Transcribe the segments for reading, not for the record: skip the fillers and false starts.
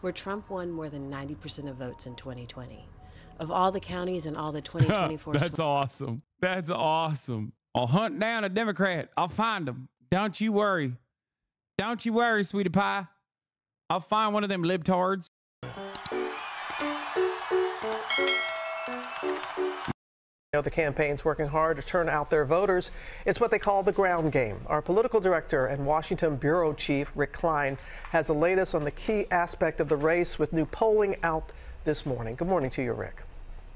where Trump won more than 90% of votes in 2020. Of all the counties and all the 2024... That's awesome. That's awesome. I'll hunt down a Democrat. I'll find them. Don't you worry. Don't you worry, sweetie pie. I'll find one of them libtards. The campaign's working hard to turn out their voters. It's what they call the ground game. Our political director and Washington bureau chief, Rick Klein, has the latest on the key aspect of the race with new polling out this morning. Good morning to you, Rick.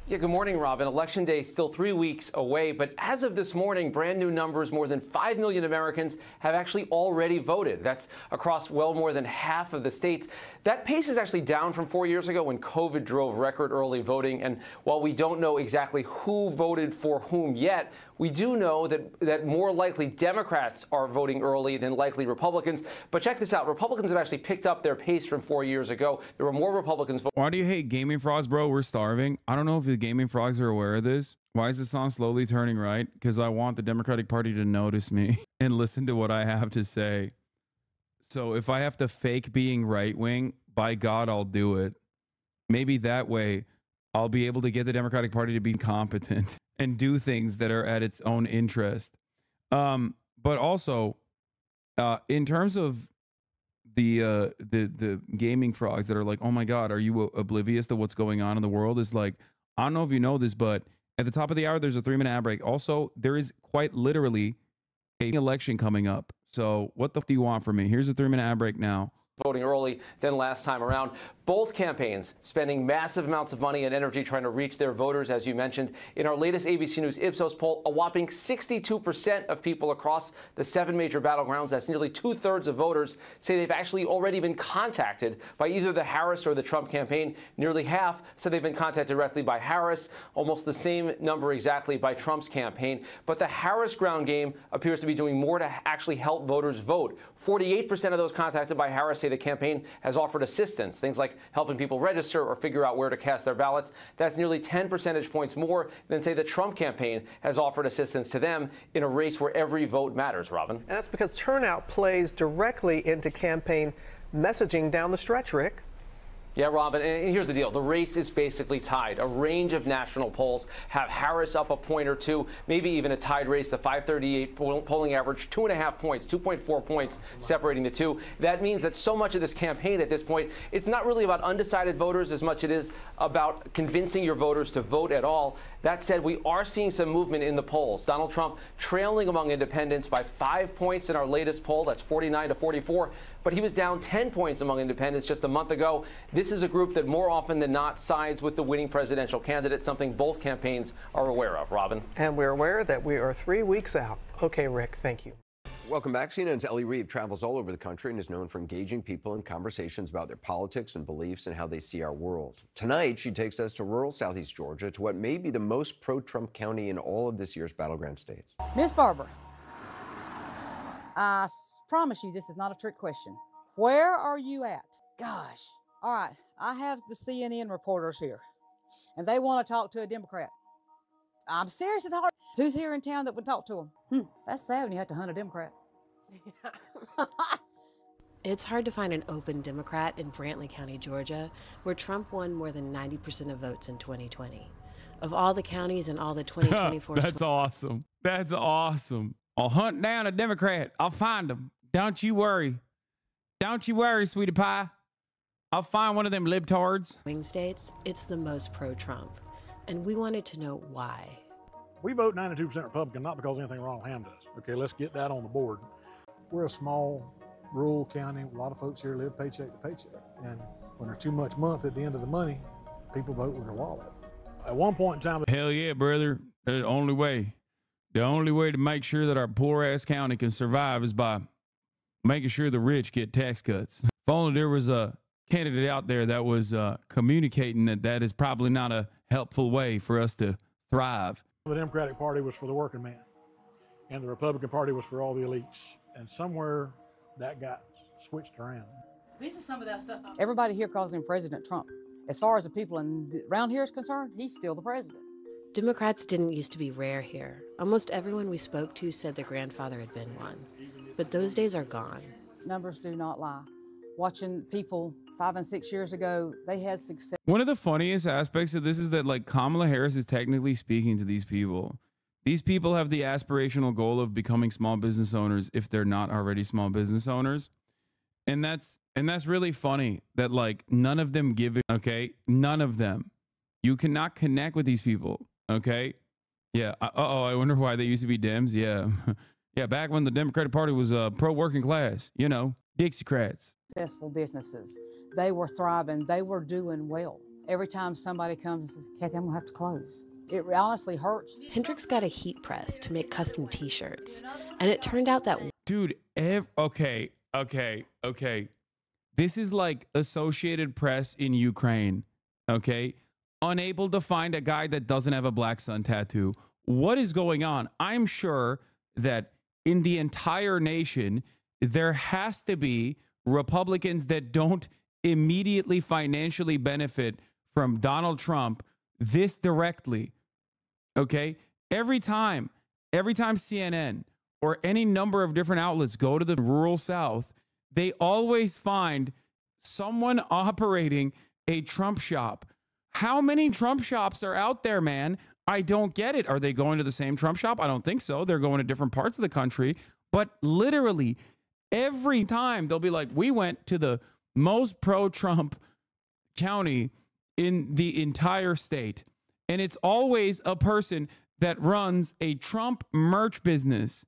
Yeah, good morning, Robin. Election day is still 3 weeks away, but as of this morning, brand new numbers, more than 5 million Americans have actually already voted. That's across well more than half of the states. That pace is actually down from 4 years ago when COVID drove record early voting. And while we don't know exactly who voted for whom yet, we do know that more likely Democrats are voting early than likely Republicans. But check this out. Republicans have actually picked up their pace from 4 years ago. There were more Republicans voting. Why do you hate gaming frogs, bro? We're starving. I don't know if the gaming frogs are aware of this. Why is the song slowly turning right? Because I want the Democratic Party to notice me and listen to what I have to say. So if I have to fake being right-wing, by God, I'll do it. Maybe that way I'll be able to get the Democratic Party to be competent and do things that are at its own interest. But also, in terms of the gaming frogs that are like, oh my God, are you oblivious to what's going on in the world? Is like, I don't know if you know this, but at the top of the hour, there's a 3-minute ad break. Also, there is quite literally an election coming up. So what the f do you want from me? Here's a 3-minute ad break now. Voting early than last time around. Both campaigns spending massive amounts of money and energy trying to reach their voters, as you mentioned. In our latest ABC News Ipsos poll, a whopping 62% of people across the 7 major battlegrounds, that's nearly 2/3 of voters, say they've actually already been contacted by either the Harris or the Trump campaign. Nearly half said they've been contacted directly by Harris, almost the same number exactly by Trump's campaign. But the Harris ground game appears to be doing more to actually help voters vote. 48% of those contacted by Harris say the campaign has offered assistance, things like helping people register or figure out where to cast their ballots. That's nearly 10 percentage points more than, say, the Trump campaign has offered assistance to them in a race where every vote matters, Robin. And that's because turnout plays directly into campaign messaging down the stretch, Rick. Yeah, Robin, and here's the deal. The race is basically tied. A range of national polls have Harris up a point or two, maybe even a tied race. The 538 polling average, 2.5 points, 2.4 points separating the two. That means that so much of this campaign at this point, it's not really about undecided voters as much as it is about convincing your voters to vote at all. That said, we are seeing some movement in the polls. Donald Trump trailing among independents by 5 points in our latest poll. That's 49 to 44. But he was down 10 points among independents just a month ago. This is a group that more often than not sides with the winning presidential candidate, something both campaigns are aware of, Robin. And we're aware that we are 3 weeks out. Okay, Rick, thank you. Welcome back. CNN's Ellie Reeve travels all over the country and is known for engaging people in conversations about their politics and beliefs and how they see our world. Tonight, she takes us to rural southeast Georgia, to what may be the most pro-Trump county in all of this year's battleground states. Miss Barbara, I promise you this is not a trick question. Where are you at? Gosh. All right, I have the CNN reporters here, and they want to talk to a Democrat. I'm serious as hard. Who's here in town that would talk to them? That's sad when you have to hunt a Democrat. It's hard to find an open Democrat in Brantley County, Georgia, where Trump won more than 90% of votes in 2020. Of all the counties and all the 2024... That's awesome. That's awesome. I'll hunt down a Democrat. I'll find them. Don't you worry. Don't you worry, sweetie pie. I'll find one of them libtards. Swing states, it's the most pro-Trump. And we wanted to know why. We vote 92% Republican, not because anything wrong with Ham does. Okay, let's get that on the board. We're a small, rural county. A lot of folks here live paycheck to paycheck. And when there's too much month at the end of the money, people vote with their wallet. At one point in time... Hell yeah, brother. The only way to make sure that our poor-ass county can survive is by making sure the rich get tax cuts. If only there was a candidate out there that was communicating that is probably not a helpful way for us to thrive. The Democratic Party was for the working man, and the Republican Party was for all the elites. And somewhere that got switched around. This is some of that stuff. Everybody here calls him President Trump. As far as the people around here is concerned, he's still the president. Democrats didn't used to be rare here. Almost everyone we spoke to said their grandfather had been one. But those days are gone. Numbers do not lie. Watching people 5 and 6 years ago, they had success. One of the funniest aspects of this is that like Kamala Harris is technically speaking to these people. These people have the aspirational goal of becoming small business owners if they're not already small business owners. And that's really funny that like none of them give it, okay? None of them. You cannot connect with these people, okay? Yeah. I wonder why they used to be Dems. Yeah. Yeah, back when the Democratic Party was pro-working class, you know, Dixiecrats. Successful businesses. They were thriving. They were doing well. Every time somebody comes and says, Kathy, I'm going to have to close. It honestly hurts. Hendrix got a heat press to make custom t-shirts. And it turned out that... Dude, okay. This is like Associated Press in Ukraine, okay? Unable to find a guy that doesn't have a black sun tattoo. What is going on? I'm sure that in the entire nation, there has to be Republicans that don't immediately financially benefit from Donald Trump this directly. Okay? Every time CNN or any number of different outlets go to the rural South, they always find someone operating a Trump shop. How many Trump shops are out there, man? I don't get it. Are they going to the same Trump shop? I don't think so. They're going to different parts of the country. But literally every time they'll be like, we went to the most pro-Trump county in the entire state. And it's always a person that runs a Trump merch business.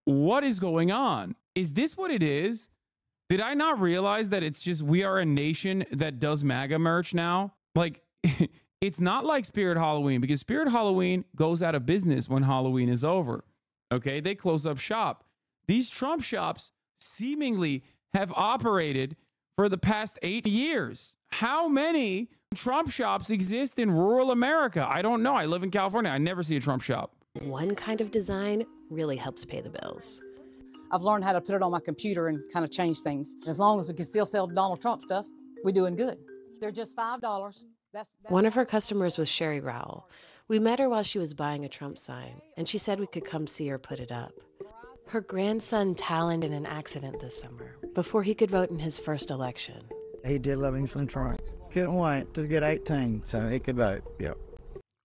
What is going on? Is this what it is? Did I not realize that it's just we are a nation that does MAGA merch now? Like, it's not like Spirit Halloween, because Spirit Halloween goes out of business when Halloween is over. Okay, they close up shop. These Trump shops seemingly have operated for the past 8 years. How many Trump shops exist in rural America? I don't know. I live in California. I never see a Trump shop. One kind of design really helps pay the bills. I've learned how to put it on my computer and kind of change things. As long as we can still sell Donald Trump stuff, we're doing good. They're just $5. That's One of her customers was Sherry Rowell. We met her while she was buying a Trump sign, and she said we could come see her put it up. Her grandson taloned in an accident this summer before he could vote in his first election. He did love him some Trump. Couldn't wait to get 18 so he could vote. Yep.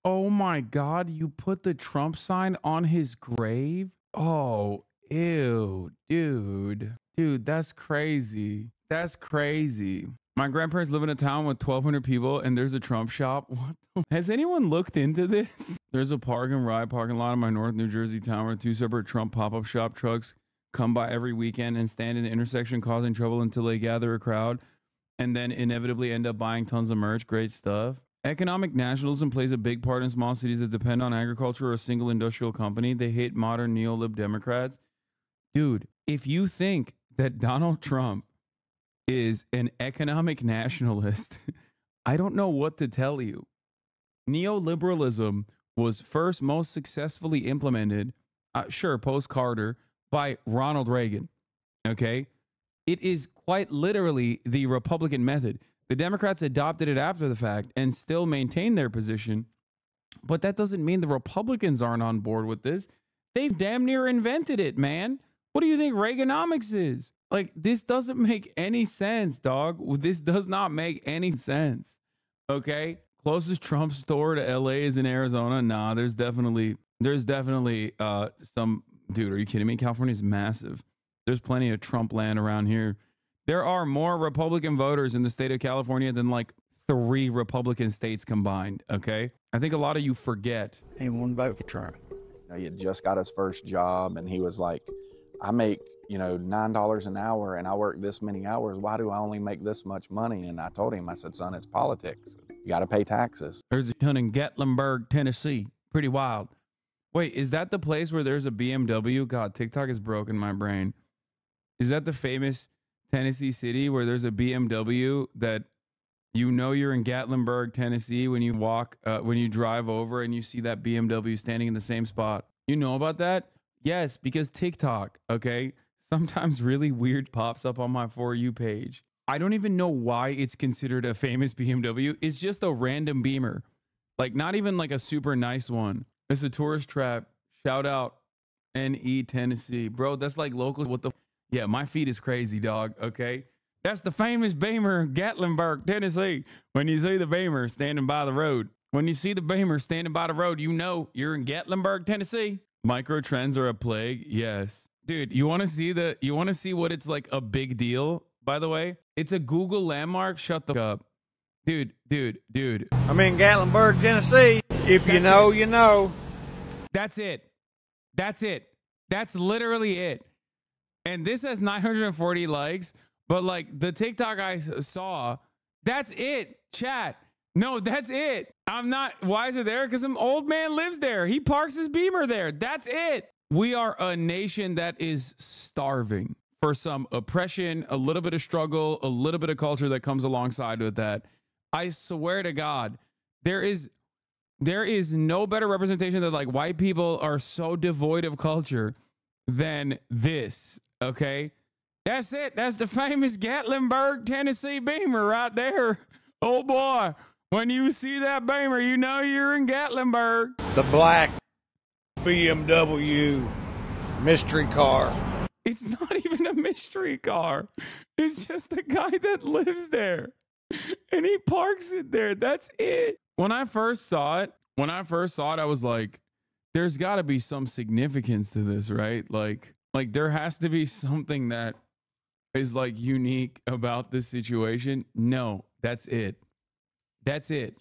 Oh my God, you put the Trump sign on his grave? Oh, ew, dude. Dude, that's crazy. That's crazy. My grandparents live in a town with 1,200 people and there's a Trump shop. What has anyone looked into this? There's a park and ride parking lot in my North New Jersey town where 2 separate Trump pop-up shop trucks come by every weekend and stand in the intersection causing trouble until they gather a crowd and then inevitably end up buying tons of merch. Great stuff. Economic nationalism plays a big part in small cities that depend on agriculture or a single industrial company. They hate modern neo-lib Democrats. Dude, if you think that Donald Trump is an economic nationalist, I don't know what to tell you. Neoliberalism was first most successfully implemented, post-Carter, by Ronald Reagan. Okay? It is quite literally the Republican method. The Democrats adopted it after the fact and still maintain their position. But that doesn't mean the Republicans aren't on board with this. They've damn near invented it, man. What do you think Reaganomics is? Like, this doesn't make any sense, dog. This does not make any sense. Okay? Closest Trump store to LA is in Arizona. Nah, there's definitely some, dude, are you kidding me? California is massive. There's plenty of Trump land around here. There are more Republican voters in the state of California than like 3 Republican states combined. Okay? I think a lot of you forget. He won't vote for Trump. He had just got his first job and he was like, I make, $9 an hour and I work this many hours. Why do I only make this much money? And I told him, I said, son, it's politics. You got to pay taxes. There's a ton in Gatlinburg, Tennessee. Pretty wild. Wait, is that the place where there's a BMW? God, TikTok has broken my brain. Is that the famous Tennessee city where there's a BMW that you're in Gatlinburg, Tennessee when you when you drive over and you see that BMW standing in the same spot? You know about that? Yes, because TikTok, okay? Sometimes really weird pops up on my For You page. I don't even know why it's considered a famous BMW. It's just a random Beamer. Like, not even like a super nice one. It's a tourist trap. Shout out NE Tennessee. Bro, that's like local. What the? Yeah, my feed is crazy, dog, okay? That's the famous Beamer in Gatlinburg, Tennessee. When you see the Beamer standing by the road, when you see the Beamer standing by the road, you know you're in Gatlinburg, Tennessee. Micro trends are a plague. Yes. Dude, you want to see what it's like a big deal, by the way? It's a Google landmark. Shut the up. Dude. I'm in Gatlinburg, Tennessee. If you know, you know. That's it. That's literally it. And this has 940 likes, but like the TikTok I saw, that's it, chat. No, that's it. Why is it there? Because some old man lives there. He parks his Beamer there. That's it. We are a nation that is starving for some oppression, a little bit of struggle, a little bit of culture that comes alongside with that. I swear to God, there is no better representation that like white people are so devoid of culture than this. Okay, that's it. That's the famous Gatlinburg, Tennessee Beamer right there. Oh boy, when you see that Beamer, you know you're in Gatlinburg. The black BMW mystery car. It's not even a mystery car. It's just the guy that lives there. And he parks it there. That's it. When I first saw it, I was like, there's got to be some significance to this, right? Like there has to be something that is like unique about this situation. No, that's it. That's it.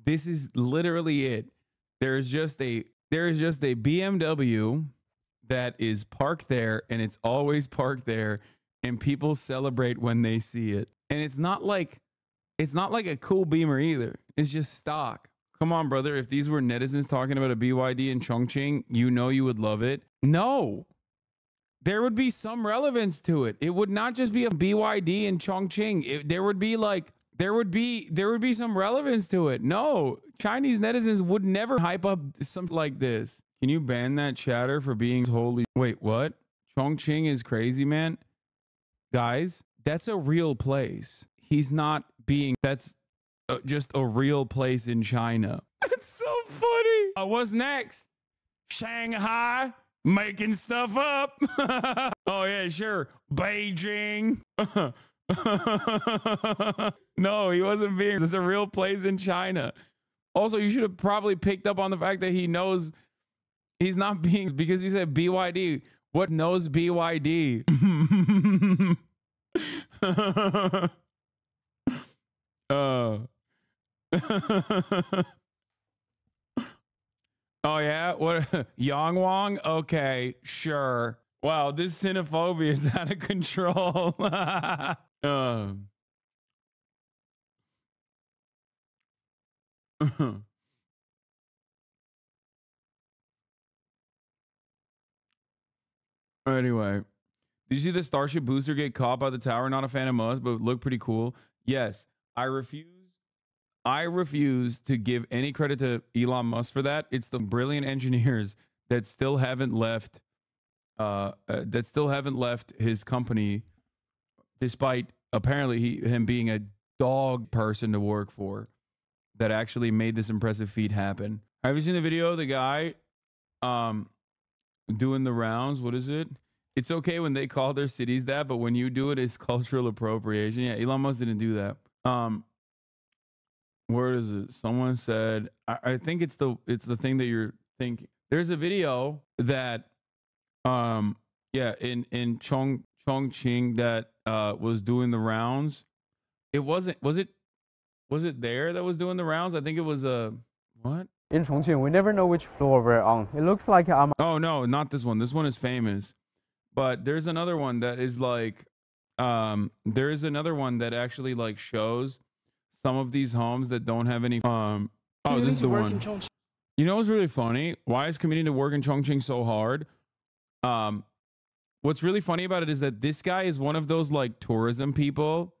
This is literally it. There is just a BMW that is parked there, and it's always parked there, and people celebrate when they see it. And it's not like a cool Beamer either. It's just stock. Come on, brother. If these were netizens talking about a BYD in Chongqing, you know you would love it. No. There would be some relevance to it. It would not just be a BYD in Chongqing. There would be some relevance to it. No, Chinese netizens would never hype up something like this. Can you ban that chatter for being totally... Wait, what? Chongqing is crazy, man? Guys, that's a real place. He's not being... That's just a real place in China. That's so funny. What's next? Shanghai? Making stuff up. Oh, yeah, sure. Beijing. No, he wasn't being... It's a real place in China. Also, you should have probably picked up on the fact that he knows he's not being... Because he said BYD. What knows BYD? Oh yeah, what? Yongwang? Okay, sure. Wow, this xenophobia is out of control. Anyway, did you see the Starship booster get caught by the tower? Not a fan of Musk, but looked pretty cool. Yes, I refuse to give any credit to Elon Musk for that. It's the brilliant engineers that still haven't left his company, despite apparently him being a dog person to work for, that actually made this impressive feat happen. Have you seen the video of the guy doing the rounds? What is it? It's okay when they call their cities that, but when you do it, it's cultural appropriation. Yeah, Elon Musk didn't do that. Where is it? Someone said, I think it's the thing that you're thinking. There's a video that in Chongqing that was doing the rounds. Was it there that was doing the rounds? I think it was what? In Chongqing, we never know which floor we're on. It looks like Oh no, not this one. This one is famous. But there's another one that is like there is another one that actually like shows some of these homes that don't have any oh, this is the one. You know what's really funny? Why is commuting to work in Chongqing so hard? What's really funny about it is that this guy is one of those like tourism people.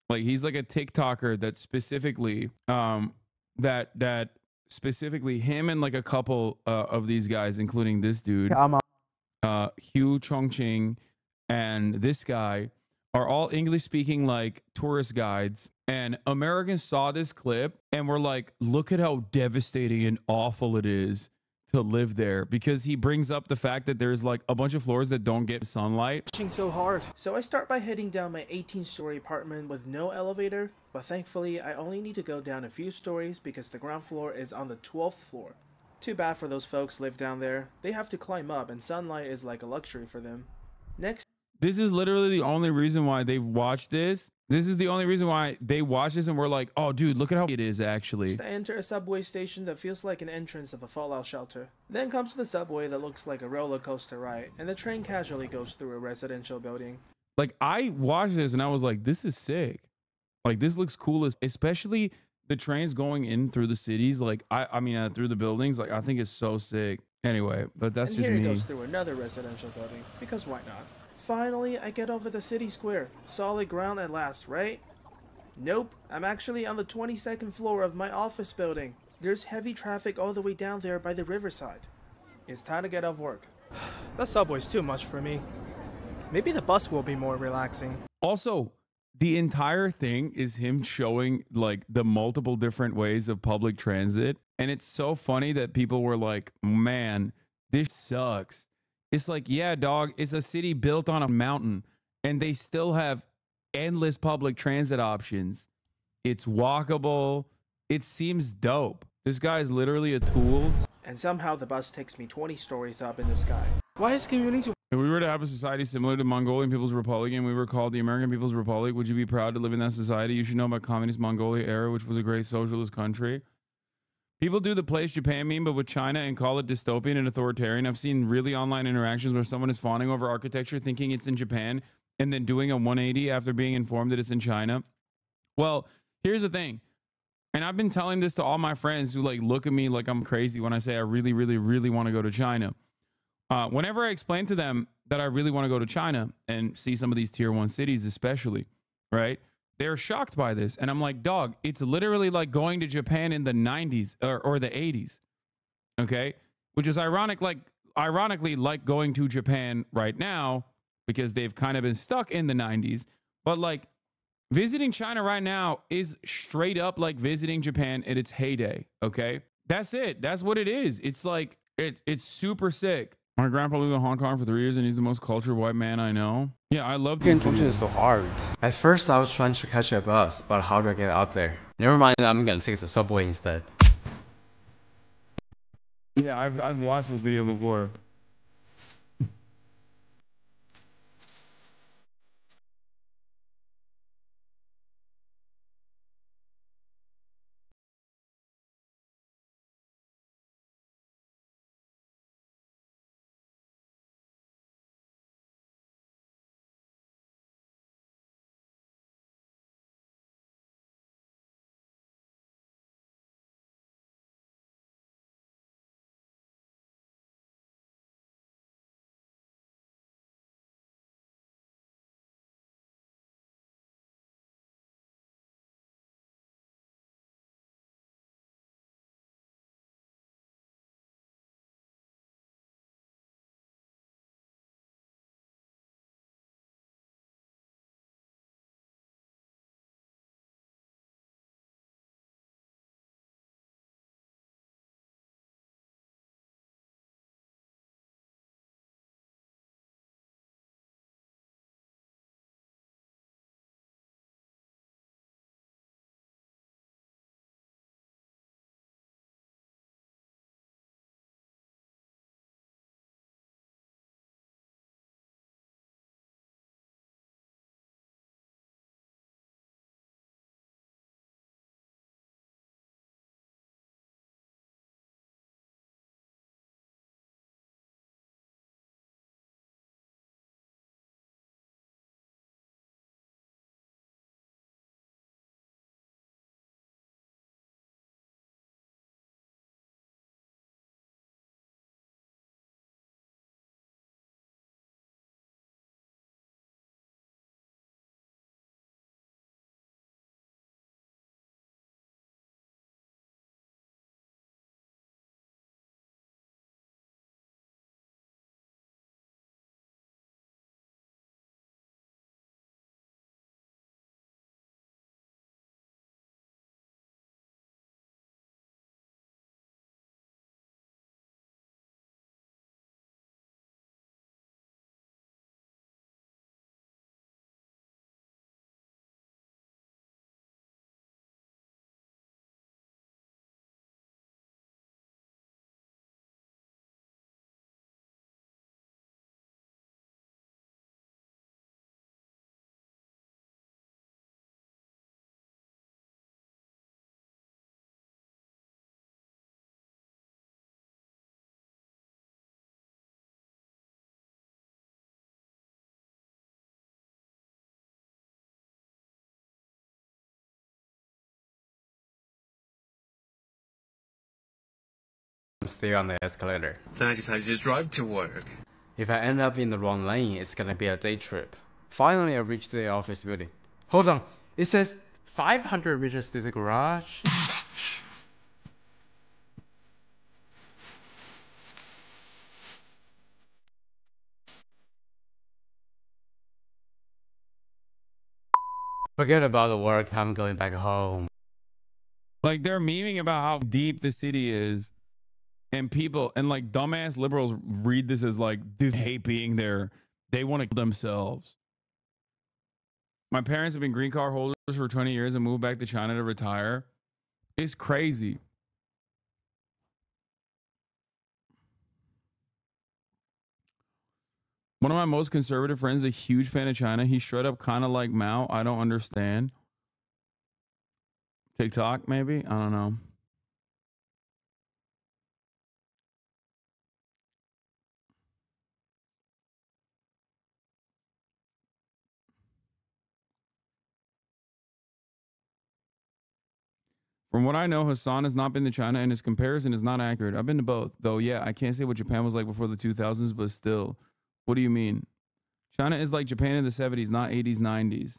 Like he's like a TikToker that specifically that specifically him and like a couple of these guys, including this dude, Hugh Chongqing, and this guy are all English speaking like tourist guides. And Americans saw this clip and were like, look at how devastating and awful it is to live there because he brings up the fact that there's like a bunch of floors that don't get sunlight. Pushing so hard. So I start by heading down my 18-story apartment with no elevator, but thankfully I only need to go down a few stories because the ground floor is on the 12th floor. Too bad for those folks live down there. They have to climb up and sunlight is like a luxury for them. Next, this is literally the only reason why they watched this. This is the only reason why they watched this and we're like, oh dude, look at how it is actually. I enter a subway station that feels like an entrance of a fallout shelter. Then comes the subway that looks like a roller coaster ride, and the train casually goes through a residential building. Like I watched this and I was like, this is sick. Like this looks cool, especially the trains going in through the cities. Like I mean through the buildings. Like I think it's so sick. Anyway, but that's and just here me. It goes through another residential building because why not? Finally, I get over the city square. Solid ground at last, right? Nope, I'm actually on the 22nd floor of my office building. There's heavy traffic all the way down there by the riverside. It's time to get off work. That subway's too much for me. Maybe the bus will be more relaxing. Also, the entire thing is him showing like the multiple different ways of public transit. And it's so funny that people were like, man, this sucks. It's like, yeah, dog, it's a city built on a mountain and they still have endless public transit options. It's walkable. It seems dope. This guy is literally a tool. And somehow the bus takes me 20 stories up in the sky. Why is commuting so... If we were to have a society similar to Mongolian People's Republic and we were called the American People's Republic, would you be proud to live in that society? You should know about communist Mongolia era, which was a great socialist country. People do the place Japan meme, but with China and call it dystopian and authoritarian. I've seen really online interactions where someone is fawning over architecture, thinking it's in Japan, and then doing a 180 after being informed that it's in China. Well, here's the thing. And I've been telling this to all my friends who like look at me like I'm crazy when I say I really, really, really want to go to China. Whenever I explain to them that I really want to go to China and see some of these tier 1 cities, especially, right? They're shocked by this. And I'm like, dog, it's literally like going to Japan in the 90s or the 80s. Okay. Which is ironically like going to Japan right now because they've kind of been stuck in the 90s. But like visiting China right now is straight up like visiting Japan in its heyday. Okay. That's it. That's what it is. It's like, it's super sick. My grandpa lived in Hong Kong for 3 years and he's the most cultured white man I know. Yeah, I love Getting to is so hard. At first I was trying to catch a bus, but how do I get up there? Never mind, I'm gonna take the subway instead. Yeah, I've watched this video before. stay on the escalator. Then I decided to drive to work. If I end up in the wrong lane, it's gonna be a day trip. Finally, I reached the office building. Hold on, it says 500 meters to the garage. Forget about the work, I'm going back home. Like, they're memeing about how deep the city is. And people, and like dumbass liberals read this as like, dude, they hate being there. They want to kill themselves. My parents have been green card holders for 20 years and moved back to China to retire. It's crazy. One of my most conservative friends is a huge fan of China. He's straight up kind of like Mao. I don't understand. TikTok, maybe? I don't know. From what I know, Hasan has not been to China, and his comparison is not accurate. I've been to both, though. Yeah, I can't say what Japan was like before the 2000s, but still. What do you mean? China is like Japan in the 70s, not 80s, 90s.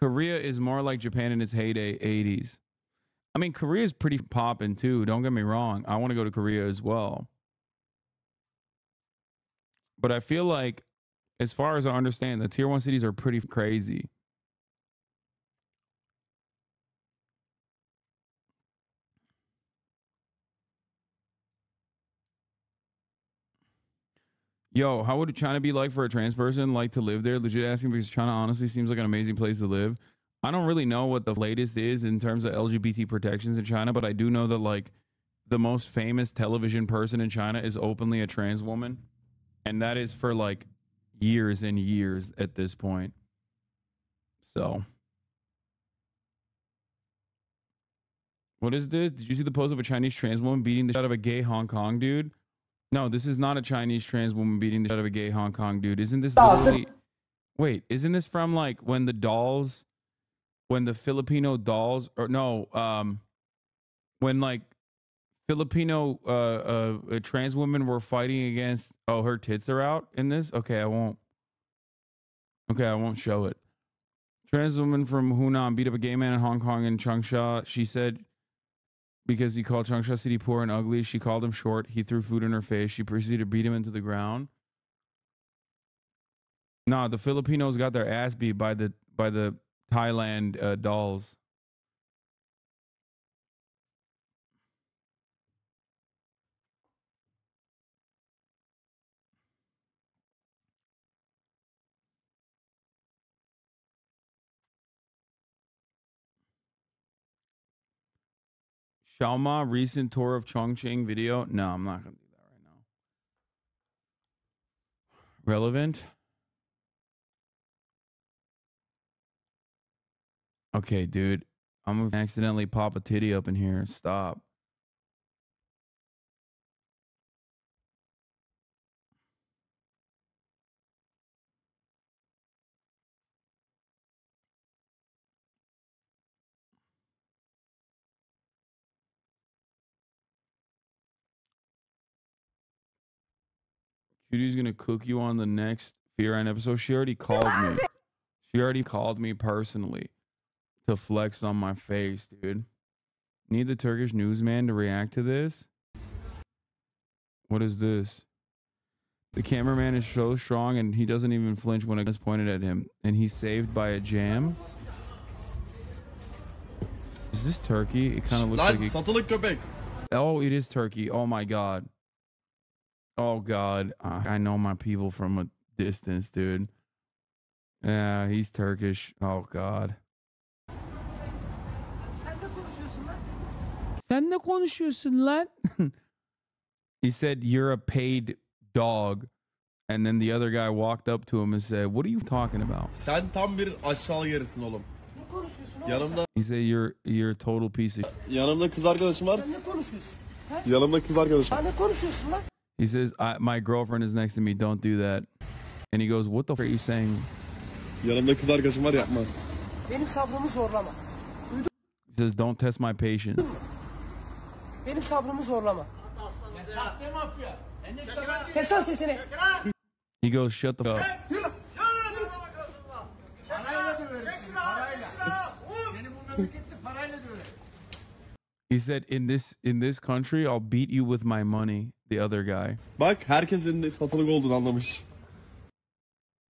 Korea is more like Japan in its heyday, 80s. I mean, Korea is pretty poppin' too. Don't get me wrong. I want to go to Korea as well. But I feel like, as far as I understand, the tier 1 cities are pretty crazy. Yo, how would China be like for a trans person? Like to live there? Legit asking because China honestly seems like an amazing place to live. I don't really know what the latest is in terms of LGBT protections in China, but I do know that like the most famous television person in China is openly a trans woman. And that is for like years and years at this point. So. What is this? Did you see the post of a Chinese trans woman beating the shit out of a gay Hong Kong dude? No, this is not a Chinese trans woman beating the shit out of a gay Hong Kong dude. Isn't this literally... Wait, isn't this from like when the dolls... When the Filipino dolls... Or no, when like Filipino trans women were fighting against... Oh, her tits are out in this? Okay, I won't show it. Trans woman from Hunan beat up a gay man in Hong Kong in Changsha. She said... Because he called Changsha City poor and ugly, she called him short. He threw food in her face. She proceeded to beat him into the ground. Nah, the Filipinos got their ass beat by the Thailand dolls. Xiaoma recent tour of Chongqing video. No, I'm not gonna do that right now. Relevant. Okay, dude. I'm gonna accidentally pop a titty up in here. Stop. Judy's gonna cook you on the next Fear Ine episode. She already called me. She already called me personally to flex on my face, dude. Need the Turkish newsman to react to this? What is this? The cameraman is so strong and he doesn't even flinch when a gun is pointed at him. And he's saved by a jam? Is this Turkey? It kind of looks like it... Oh, it is Turkey. Oh my God. Oh God. I know my people from a distance, dude. Yeah, he's Turkish. Oh God. Sen ne konuşuyorsun lan? He said, "You're a paid dog." And then the other guy walked up to him and said, "What are you talking about?" Sen tam bir aşağı yerisin oğlum. Yanımda. He said, "You're a total piece of." Yanımda kız arkadaşım var. Yanımda kız arkadaşım. He says, "My girlfriend is next to me. Don't do that." And he goes, "What the f are you saying?" Yanımda kız arkadaşım var, yapma. Benim sabrımı zorlama. He says, "Don't test my patience." Benim sabrımı zorlama. He goes, shut the fuck up. He said, in this country, I'll beat you with my money. The other guy. Bak herkesin satılık olduğunu anlamış.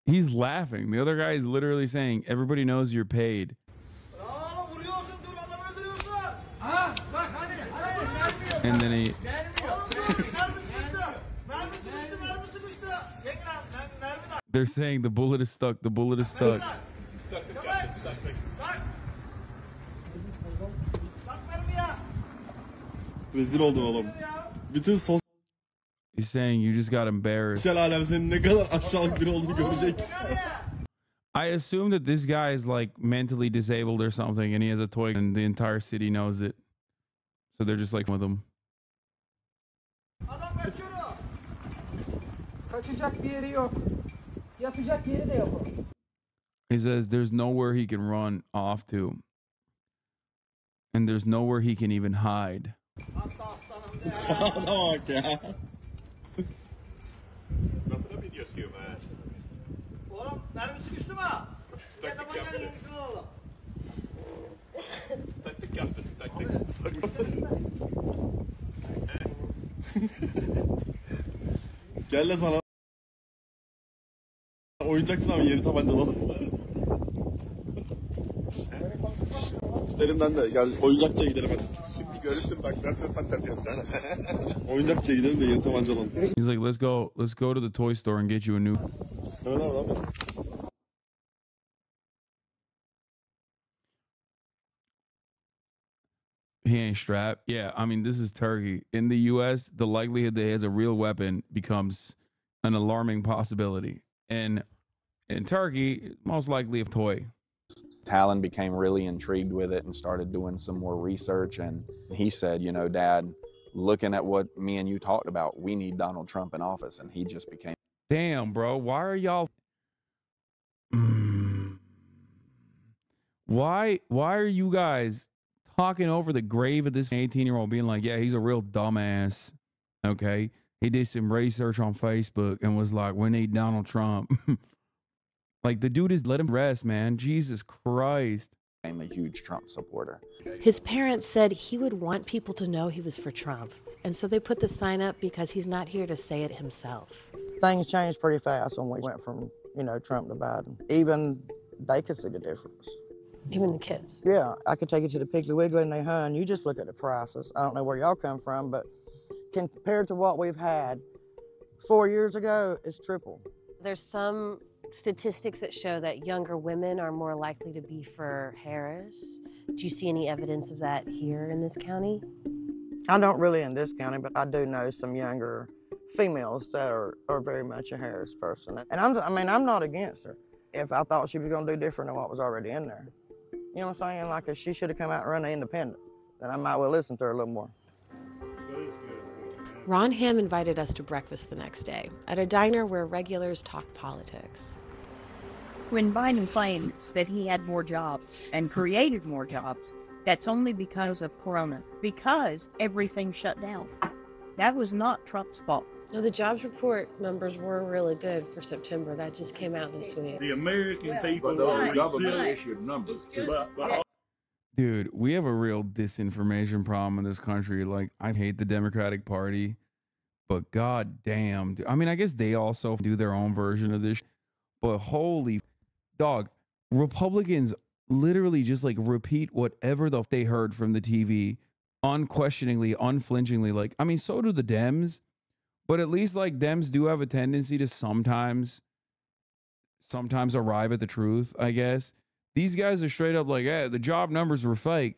He's laughing. The other guy is literally saying, everybody knows you're paid. And then he... They're saying the bullet is stuck. The bullet is stuck. Rezil oldum oğlum. Bütün He's saying you just got embarrassed. sosyal alem senin ne kadar aşağılık biri olduğunu görecek. I assume that this guy is like mentally disabled or something, and he has a toy, and the entire city knows it. So they're just like with him. He says there's nowhere he can run off to, and there's nowhere he can even hide. Bak ya. Gel de sana oyuncak sana yeni tabanca alalım. Elimden de gel oyuncakçıya gidelim hadi. Şimdi görürsün bak ben sana tak yapacağım. Oyuncakçıya gidelim de yeni tabanca alalım. He's like, let's go to the toy store and get you a new. He ain't strapped. Yeah, I mean, this is Turkey. In the U.S., the likelihood that he has a real weapon becomes an alarming possibility. And in Turkey, most likely a toy. Talon became really intrigued with it and started doing some more research. And he said, you know, Dad, looking at what me and you talked about, we need Donald Trump in office. And he just became... Damn, bro. Why are y'all... Why are you guys talking over the grave of this 18-year-old being like, yeah, he's a real dumbass, okay? He did some research on Facebook and was like, we need Donald Trump. Like, the dude is, let him rest, man. Jesus Christ. I'm a huge Trump supporter. His parents said he would want people to know he was for Trump, and so they put the sign up because he's not here to say it himself. Things changed pretty fast when we went from, you know, Trump to Biden. Even they could see the difference. Even the kids? Yeah, I could take you to the Piggly Wiggly and they hun. You just look at the prices. I don't know where y'all come from, but compared to what we've had 4 years ago, it's triple. There's some statistics that show that younger women are more likely to be for Harris. Do you see any evidence of that here in this county? I don't really in this county, but I do know some younger females that are very much a Harris person. And I'm not against her. If I thought she was going to do different than what was already in there. You know what I'm saying? Like if she should have come out and run an independent, then I might well listen to her a little more. Ron Hamm invited us to breakfast the next day at a diner where regulars talk politics. When Biden claims that he had more jobs and created more jobs, that's only because of Corona, because everything shut down. That was not Trump's fault. No, the jobs report numbers were really good for September. That just came out this week. The American people are government issued numbers. Dude, we have a real disinformation problem in this country. Like, I hate the Democratic Party, but god damn. I mean, I guess they also do their own version of this, but holy dog, Republicans literally just like repeat whatever they heard from the TV unquestioningly, unflinchingly. Like, I mean, so do the Dems. But at least like Dems do have a tendency to sometimes arrive at the truth, I guess. These guys are straight up like, yeah, the job numbers were fake.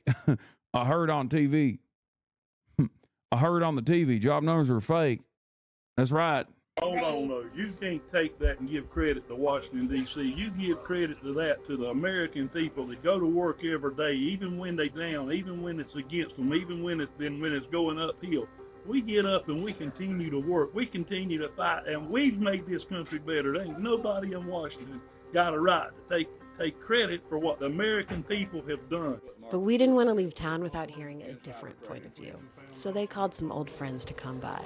I heard on TV. I heard on the TV, job numbers were fake. That's right. Hold on, though. You can't take that and give credit to Washington, D.C. You give credit to that to the American people that go to work every day, even when they're down, even when it's against them, even when it's going uphill. We get up and we continue to work. We continue to fight, and we've made this country better. There ain't nobody in Washington got a right to take take credit for what the American people have done. But we didn't want to leave town without hearing a different point of view. So they called some old friends to come by.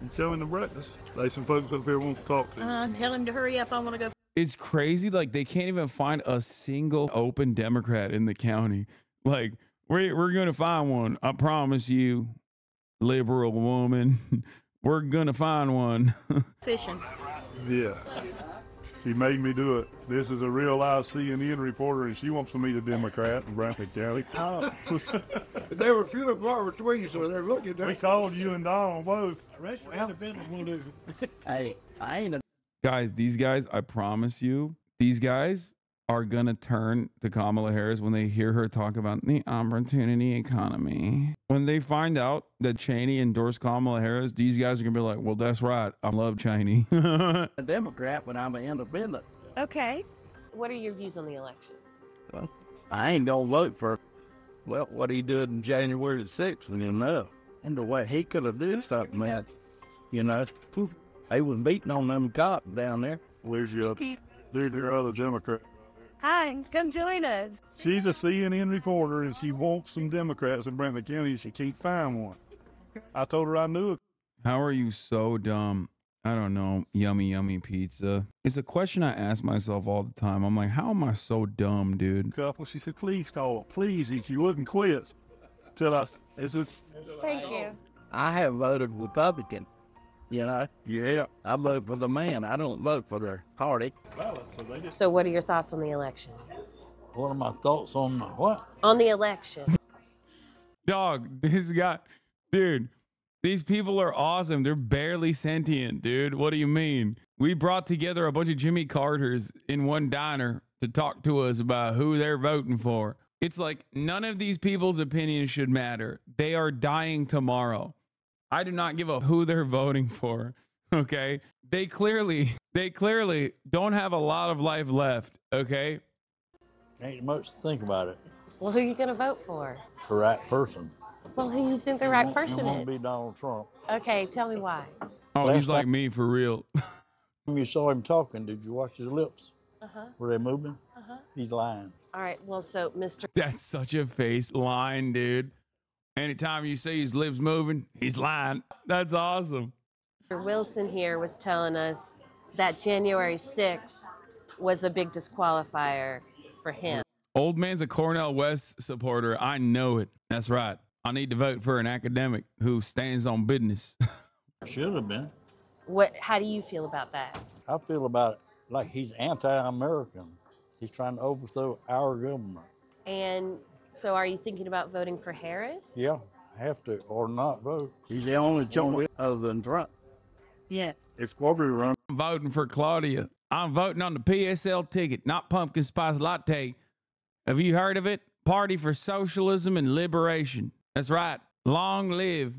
And show him the breakfast. There's some folks up here want to talk to you. Tell him to hurry up. I want to go. It's crazy. Like, they can't even find a single open Democrat in the county. Like, we're going to find one. I promise you, liberal woman. We're going to find one. Fishing. Yeah. She made me do it. This is a real live CNN reporter, and she wants to meet a Democrat in Brantley County. There were few and far between, so they're looking. We called you and Donald both. Hey, I ain't a... Guys, these guys, I promise you, these guys are going to turn to Kamala Harris when they hear her talk about the opportunity economy. When they find out that Cheney endorsed Kamala Harris, these guys are going to be like, well, that's right. I love Cheney. a Democrat, but I'm an independent. Okay. What are your views on the election? Well, I ain't gonna vote for, well, what he did in January the 6th, you know. And the way he could have did something, man. You know, they was beating on them cops down there. Where's your other Democrat? Hi, come join us. She's a CNN reporter, and she wants some Democrats in Brantley County. She can't find one. I told her I knew it. How are you so dumb? I don't know. Yummy, yummy pizza. It's a question I ask myself all the time. I'm like, how am I so dumb, dude? Couple, she said, please call, please. And she wouldn't quit till I said, Thank you. I have voted Republican, you know. Yeah. I vote for the man. I don't vote for their party. So what are your thoughts on the election? What are my thoughts on what? On the election. Dog, this guy, dude, these people are awesome. They're barely sentient, dude. What do you mean? We brought together a bunch of Jimmy Carters in one diner to talk to us about who they're voting for. It's like none of these people's opinions should matter. They are dying tomorrow. I do not give a who they're voting for. Okay. They clearly don't have a lot of life left. Okay. Ain't much to think about it. Well, who are you going to vote for? The right person. Well, who do you think the right person It won't is? be Donald Trump. Okay, tell me why. Oh, Last he's like time- me for real. You saw him talking. Did you watch his lips? Uh-huh. Were they moving? Uh-huh. He's lying. All right, well, so Mr. That's such a face line, dude. Anytime you see his lips moving, he's lying. That's awesome. Wilson here was telling us that January 6th was a big disqualifier for him. Old man's a Cornell West supporter. I know it. That's right. I need to vote for an academic who stands on business. Should have been. How do you feel about that? I feel about it like he's anti-American. He's trying to overthrow our government. And so are you thinking about voting for Harris? Yeah, I have to, or not vote. He's the only choice other than Trump. Yeah. if Squabby run. I'm voting for Claudia. I'm voting on the PSL ticket, not pumpkin spice latte. Have you heard of it? Party for Socialism and Liberation. That's right. Long live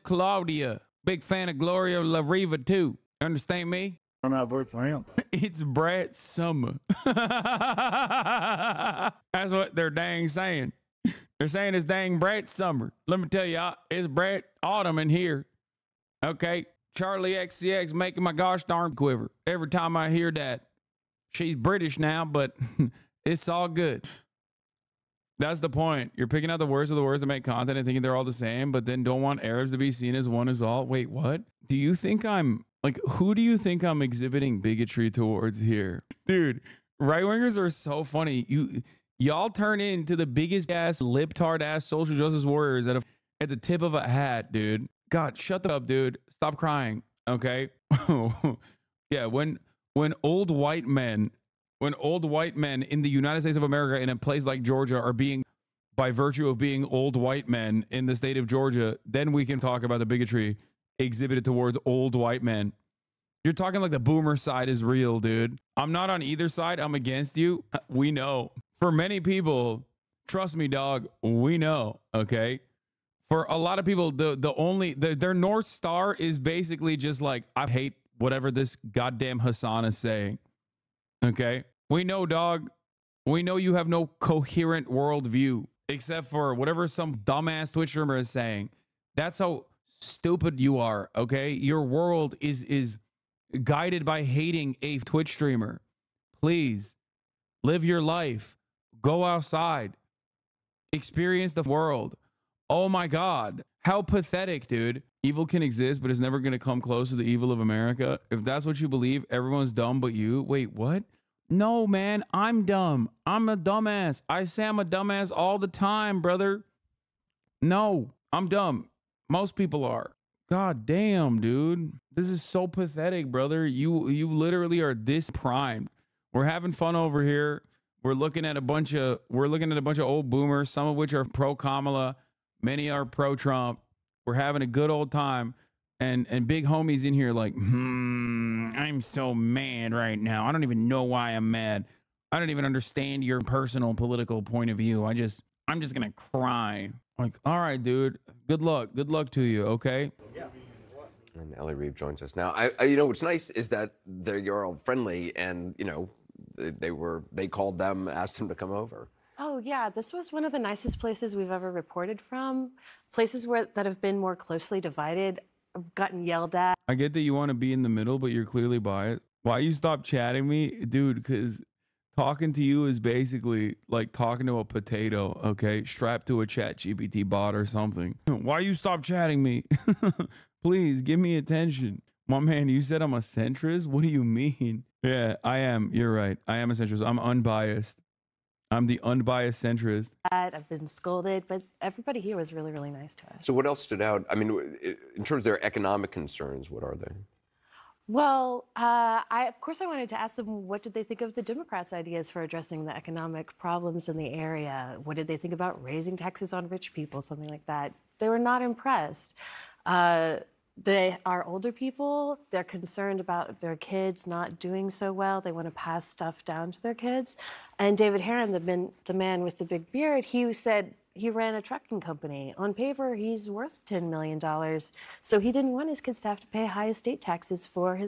Claudia. Big fan of Gloria La Riva too. Understand me? I'm not voting for him. It's Brett Summer. That's what they're dang saying. They're saying it's dang Brett Summer. Let me tell you, it's Brett Autumn in here. Okay. Charlie XCX making my gosh darn quiver every time I hear that. She's British now, but it's all good. That's the point. You're picking out the worst of the worst to make content and thinking they're all the same, but then don't want Arabs to be seen as one as all. Wait, what? Do you think I'm like, who do you think I'm exhibiting bigotry towards here? Dude, right-wingers are so funny. Y'all turn into the biggest ass, libtard ass social justice warriors at the tip of a hat, dude. God, shut the up, dude. Stop crying. Okay. Yeah. When old white men in the United States of America in a place like Georgia are being, by virtue of being old white men in the state of Georgia, then we can talk about the bigotry exhibited towards old white men. You're talking like the boomer side is real, dude. I'm not on either side. I'm against you. We know. For many people, trust me, dog, we know. Okay. For a lot of people, their North Star is basically just like, I hate whatever this goddamn Hasan is saying. Okay. We know, dog. We know you have no coherent worldview except for whatever some dumbass Twitch streamer is saying. That's how stupid you are. Okay. Your world is guided by hating a Twitch streamer. Please Live your life. Go outside. Experience the world. Oh my God. How pathetic, dude. Evil can exist, but it's never going to come close to the evil of America. If that's what you believe, everyone's dumb but you. Wait, what? No, man, I'm dumb. I'm a dumbass. I say I'm a dumbass all the time, brother. No, I'm dumb. Most people are. God damn, dude. This is so pathetic, brother. You literally are this primed. We're having fun over here. We're looking at a bunch of old boomers, some of which are pro Kamala, many are pro Trump. We're having a good old time. And big homies in here like, I'm so mad right now. I don't even know why I'm mad. I don't even understand your personal political point of view. I'm just gonna cry. Like, all right, dude. Good luck. Good luck to you. Okay. And Ellie Reeve joins us now. What's nice is that you're all friendly, and they called them, asked them to come over. Oh yeah, this was one of the nicest places we've ever reported from. Places that have been more closely divided, have gotten yelled at. I get that you want to be in the middle, but you're clearly biased. Why you stop chatting me, dude? Because talking to you is basically like talking to a potato, okay? Strapped to a ChatGPT bot or something. Why you stop chatting me? Please give me attention. My man, you said I'm a centrist? What do you mean? Yeah, I am. You're right. I am a centrist. I'm unbiased. I'm the unbiased centrist. I've been scolded, but everybody here was really, really nice to us. So what else stood out? I mean, in terms of their economic concerns, what are they? Well, of course I wanted to ask them, what did they think of the Democrats' ideas for addressing the economic problems in the area? What did they think about raising taxes on rich people, something like that? They were not impressed. They are older people. They're concerned about their kids not doing so well. They want to pass stuff down to their kids. And David Herron, the man with the big beard, he said he ran a trucking company. On paper, he's worth $10 million. So he didn't want his kids to have to pay high estate taxes for his